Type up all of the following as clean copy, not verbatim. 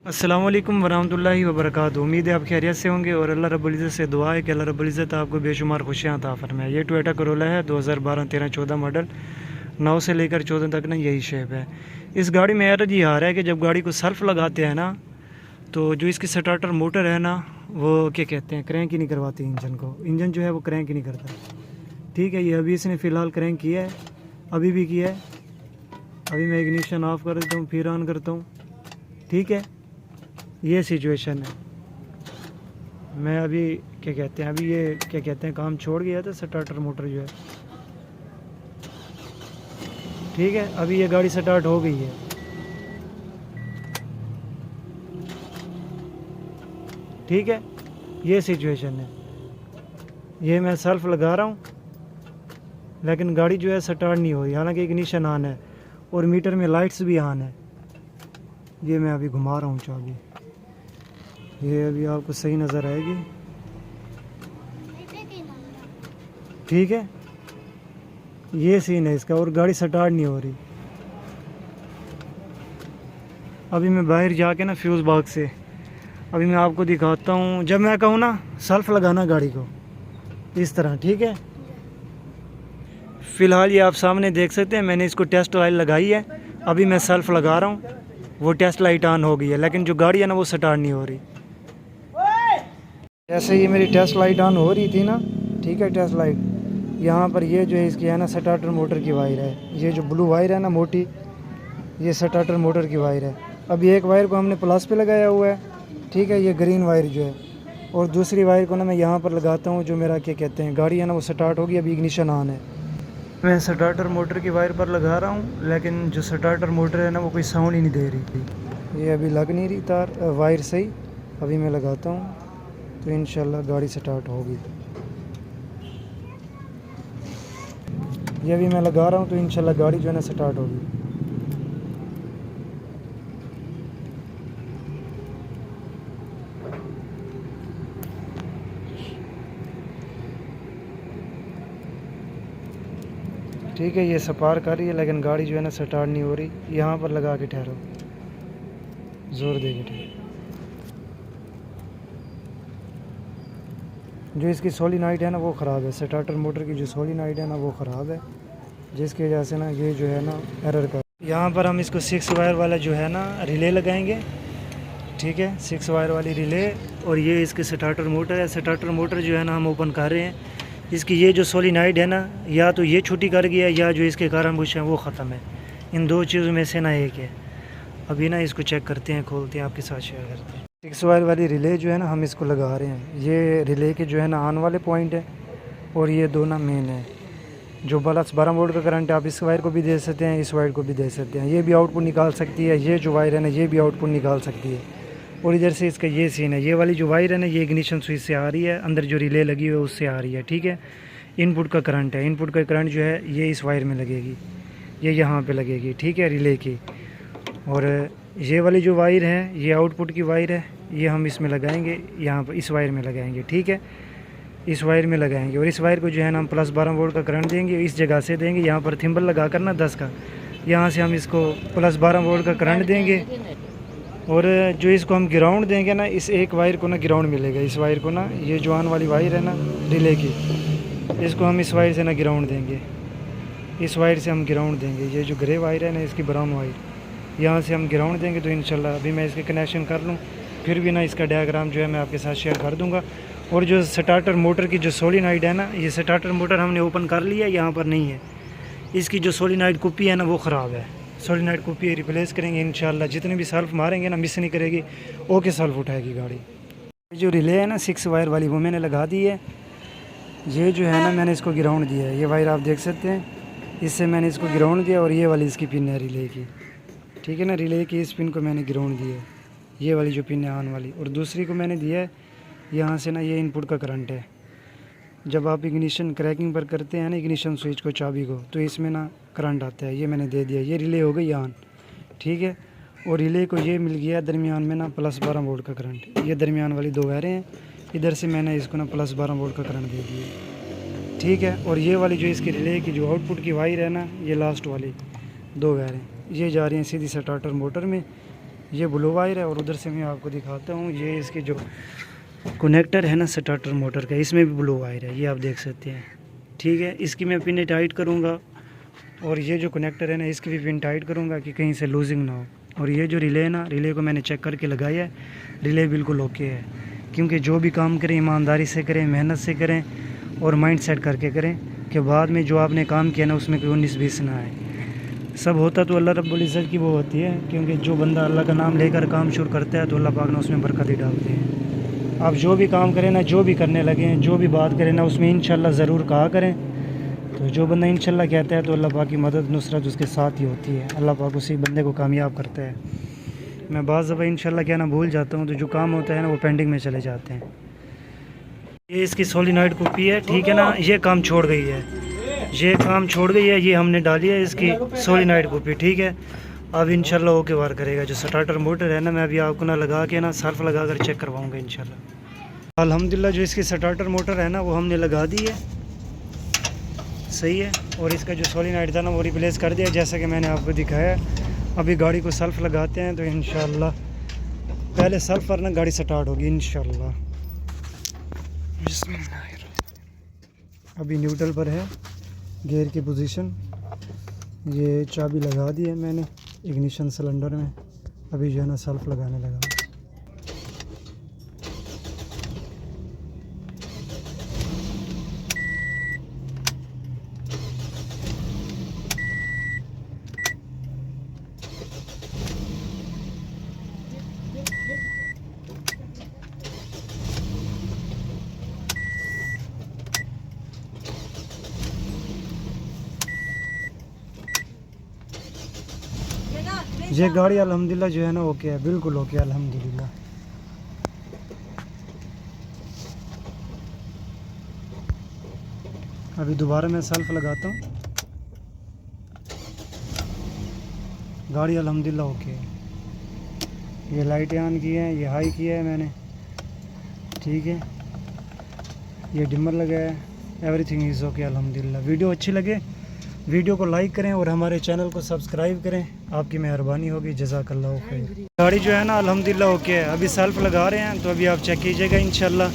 अस्सलाम वालेकुम वरहमतुल्लाहि वबरकातुहू। उम्मीद है आप खैरियत से होंगे और अल्लाह रब्बुल इज़्ज़त से दुआ है कि अल्लाह रब्बुल इज़्ज़त आपको बेशुमार खुशियाँ अता फरमाए। ये टोयोटा करोला है 2012, 13, 14 मॉडल। 9 से लेकर 14 तक ना यही शेप है। इस गाड़ी में एरर ये आ रहा है कि जब गाड़ी को सर्फ लगाते हैं ना, तो जो इसकी स्टार्टर मोटर है ना, वो क्या कहते हैं, क्रैंक ही नहीं करवाती इंजन को। इंजन जो है वो क्रैंक ही नहीं करता। ठीक है, ये अभी इसने फ़िलहाल क्रैंक किया है, अभी भी किया है। अभी मैं इग्निशन ऑफ कर देता हूँ, फिर ऑन करता हूँ। ठीक है, ये सिचुएशन है। मैं अभी क्या कहते हैं, अभी ये क्या कहते हैं, काम छोड़ गया था स्टार्टर मोटर जो है। ठीक है, अभी ये गाड़ी स्टार्ट हो गई है। ठीक है, ये सिचुएशन है। ये मैं सेल्फ लगा रहा हूँ लेकिन गाड़ी जो है स्टार्ट नहीं हो रही, हालांकि इग्निशन ऑन है और मीटर में लाइट्स भी ऑन है। ये मैं अभी घुमा रहा हूँ चाबी, ये अभी आपको सही नज़र आएगी। ठीक है, ये सीन है इसका और गाड़ी स्टार्ट नहीं हो रही। अभी मैं बाहर जाके ना फ्यूज़ बॉक्स से अभी मैं आपको दिखाता हूँ। जब मैं कहूँ ना सेल्फ लगाना गाड़ी को इस तरह, ठीक है। फ़िलहाल ये आप सामने देख सकते हैं, मैंने इसको टेस्ट लाइट लगाई है। अभी मैं सेल्फ लगा रहा हूँ, वो टेस्ट लाइट ऑन हो गई है, लेकिन जो गाड़ी है ना वो स्टार्ट नहीं हो रही। जैसे ये मेरी टेस्ट लाइट ऑन हो रही थी ना, ठीक है, टेस्ट लाइट यहाँ पर ये जो है इसकी है ना स्टार्टर मोटर की वायर है। ये जो ब्लू वायर है ना मोटी, ये स्टार्टर मोटर की वायर है। अभी एक वायर को हमने प्लस पे लगाया हुआ है, ठीक है, ये ग्रीन वायर जो है, और दूसरी वायर को ना मैं यहाँ पर लगाता हूँ। जो मेरा क्या कहते हैं गाड़ी है ना वो स्टार्ट होगी, अभी इग्निशन ऑन है। मैं स्टार्टर मोटर की वायर पर लगा रहा हूँ, लेकिन जो स्टार्टर मोटर है ना वो कोई साउंड ही नहीं दे रही थी। ये अभी लग नहीं रही तार वायर सही। अभी मैं लगाता हूँ तो इंशाल्लाह गाड़ी स्टार्ट होगी। ये भी मैं लगा रहा हूँ तो इंशाल्लाह गाड़ी जो है ना स्टार्ट होगी। ठीक है, ये सपार कर रही है लेकिन गाड़ी जो है ना स्टार्ट नहीं हो रही। यहाँ पर लगा के ठहरो, ज़ोर दे के ठहरो। जो इसकी सोलिनॉइड है ना वो ख़राब है, स्टार्टर मोटर की जो सोलिनॉइड है ना वो ख़राब है, जिसकी वजह से ना ये जो है ना एरर कर। यहाँ पर हम इसको 6 वायर वाला जो है ना रिले लगाएंगे। ठीक है, 6 वायर वाली रिले, और ये इसकी स्टार्टर मोटर है। स्टार्टर मोटर जो है ना हम ओपन कर रहे हैं। इसकी ये जो सोलिनॉइड है ना, या तो ये छुट्टी कर गया या जो इसके कारण बुश है वो ख़त्म है। इन दो चीज़ों में से ना एक है। अभी ना इसको चेक करते हैं, खोलते हैं, आपके साथ शेयर करते हैं। 6 वायर वाली रिले जो है ना हम इसको लगा रहे हैं। ये रिले के जो है ना ऑन वाले पॉइंट है और ये दो ना मेन है। जो प्लस 12 वोल्ट का करंट है, आप इस वायर को भी दे सकते हैं, इस वायर को भी दे सकते हैं। ये भी आउटपुट निकाल सकती है, ये जो वायर है ना ये भी आउटपुट निकाल सकती है। और इधर से इसका ये सीन है, ये वाली जो वायर है ना ये इग्निशन स्विच से आ रही है, अंदर जो रिले लगी हुई है उससे आ रही है। ठीक है, इनपुट का करंट है, इनपुट का करंट जो है ये इस वायर में लगेगी, ये यहाँ पे लगेगी। ठीक है, रिले की। और ये वाली जो वायर है ये आउटपुट की वायर है, ये हम इसमें लगाएंगे, यहाँ पर इस वायर में लगाएंगे। ठीक है, इस वायर में लगाएंगे और इस वायर को जो है ना हम प्लस 12 वोल्ट का करंट देंगे, इस जगह से देंगे। यहाँ पर थिम्बल लगा कर ना 10 का, यहाँ से हम इसको प्लस 12 वोल्ट का करंट देंगे। और जो इसको हम ग्राउंड देंगे ना, इस एक वायर को ना ग्राउंड मिलेगा। इस वायर को ना, ये जो ऑन वाली वायर है ना रिले की, इसको हम इस वायर से ना ग्राउंड देंगे। इस वायर से हम ग्राउंड देंगे। ये जो ग्रे वायर है ना इसकी ब्राउन वायर, यहाँ से हम ग्राउंड देंगे। तो इंशाल्लाह अभी मैं इसके कनेक्शन कर लूँ, फिर भी ना इसका डायग्राम जो है मैं आपके साथ शेयर कर दूँगा। और जो स्टार्टर मोटर की जो सोलिनॉइड है ना, ये स्टार्टर मोटर हमने ओपन कर लिया, यहाँ पर नहीं है। इसकी जो सोलिनॉइड कुप्पी है ना वो ख़राब है। सोलिनॉइड कुप्पी रिप्लेस करेंगे इंशाल्लाह। जितने भी सेल्फ मारेंगे ना मिस नहीं करेगी, ओके सेल्फ उठाएगी गाड़ी। जो रिले है ना 6 वायर वाली वो मैंने लगा दी है। ये जो है ना मैंने इसको ग्राउंड दिया है, ये वायर आप देख सकते हैं, इससे मैंने इसको ग्राउंड दिया। और ये वाली इसकी पिन है रिले की। ठीक है ना, रिले की इस पिन को मैंने ग्राउंड दिया है, ये वाली जो पिन है ऑन वाली। और दूसरी को मैंने दिया है यहाँ से ना, ये इनपुट का करंट है। जब आप इग्निशन क्रैकिंग पर करते हैं ना इग्निशन स्विच को, चाबी को, तो इसमें ना करंट आता है, ये मैंने दे दिया। ये रिले हो गई ऑन। ठीक है, और रिले को ये मिल गया दरमियान में ना प्लस 12 वोल्ट का करंट। ये दरमियान वाली दो वायरें हैं, इधर से मैंने इसको ना प्लस 12 वोल्ट का करंट दे दिया। ठीक है, और ये वाली जो इसकी रिले की जो आउटपुट की वायर है ना, ये लास्ट वाली दो वायरें, ये जा रही हैं सीधी स्टार्टर मोटर में। ये ब्लू वायर है और उधर से मैं आपको दिखाता हूँ, ये इसके जो कनेक्टर है ना स्टार्टर मोटर का, इसमें भी ब्लू वायर है, ये आप देख सकते हैं। ठीक है, इसकी मैं पिन टाइट करूँगा और ये जो कनेक्टर है ना इसकी भी पिन टाइट करूँगा कि कहीं से लूजिंग ना हो। और ये जो रिले है ना, रिले को मैंने चेक करके लगाया है, रिले बिल्कुल ओके है। क्योंकि जो भी काम करें ईमानदारी से करें, मेहनत से करें और माइंड सेट करके करें कि बाद में जो आपने काम किया ना उसमें कोई 19-20 ना आए। सब होता तो अल्लाह रब्बुल इज़्ज़त की वो होती है, क्योंकि जो बंदा अल्लाह का नाम लेकर काम शुरू करता है तो अल्लाह पाक ना उसमें बरकत ही डालते हैं। आप जो भी काम करें ना, जो भी करने लगे, जो भी बात करें ना, उसमें इंशाल्लाह ज़रूर कहा करें। तो जो बंदा इंशाल्लाह कहता है तो अल्लाह पाक की मदद नुसरत उसके साथ ही होती है, अल्लाह पाक उसी बंदे को कामयाब करता है। मैं बाज़ दफ़ा इंशाल्लाह कहना भूल जाता हूँ, तो जो काम होता है ना वो पेंडिंग में चले जाते हैं। ये इसकी सोलिनॉइड कुप्पी है, ठीक है ना, ये काम छोड़ गई है, ये काम छोड़ गई है, ये हमने डाली है इसकी सोलिनॉइड कुप्पी। ठीक है, अब इंशाल्लाह ओके वार करेगा। जो स्टार्टर मोटर है ना, मैं अभी आपको ना लगा के ना सर्फ लगा कर चेक करवाऊँगा इंशाल्लाह। अल्हम्दुलिल्लाह जो इसकी स्टार्टर मोटर है ना वो हमने लगा दी है, सही है। और इसका जो सोलिनॉइड था ना वो रिप्लेस कर दिया, जैसा कि मैंने आपको दिखाया। अभी गाड़ी को सेल्फ लगाते हैं तो इंशाल्लाह पहले सेल्फ पर ना गाड़ी स्टार्ट होगी इंशाल्लाह। अभी न्यूट्रल पर है गियर की पोजीशन, ये चाबी लगा दी है मैंने इग्निशन सिलेंडर में। अभी जो है ना सेल्फ लगाने लगा। ये गाड़ी अल्हम्दुलिल्लाह जो है ना ओके है, बिल्कुल ओके है अल्हम्दुलिल्लाह। अभी दोबारा मैं सेल्फ लगाता हूँ, गाड़ी अल्हम्दुलिल्लाह ओके है। ये लाइटें ऑन की हैं, ये हाई किया है मैंने, ठीक है, ये डिमर लगाया है, एवरीथिंग इज़ ओके अल्हम्दुलिल्लाह। वीडियो अच्छी लगे वीडियो को लाइक करें और हमारे चैनल को सब्सक्राइब करें, आपकी मेहरबानी होगी, जज़ाकल्लाहु खैर। गाड़ी जो है ना अल्हम्दुलिल्लाह ओके है। अभी सेल्फ लगा रहे हैं तो अभी आप चेक कीजिएगा इंशाल्लाह।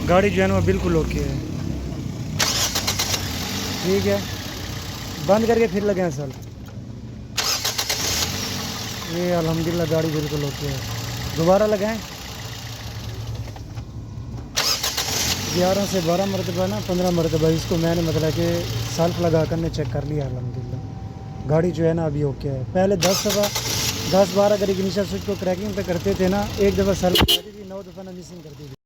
गाड़ी जो है ना बिल्कुल ओके है, ठीक है। बंद करके फिर लगाएं सेल्फ। ये अल्हम्दुलिल्लाह गाड़ी बिल्कुल ओके है। दोबारा लगाएं, 11 से 12 मरतबा ना 15 मरतबा इसको मैंने मतलब कि सेल्फ लगा कर ने चेक कर लिया अल्हम्दुलिल्लाह। गाड़ी जो है ना अभी ओके है। पहले 10-12 अगर इग्निशन स्विच को क्रैकिंग पे करते थे ना, एक दफ़ा सेल्फ लगाती थी, 9 दफ़ा ना मिसिंग करती थी।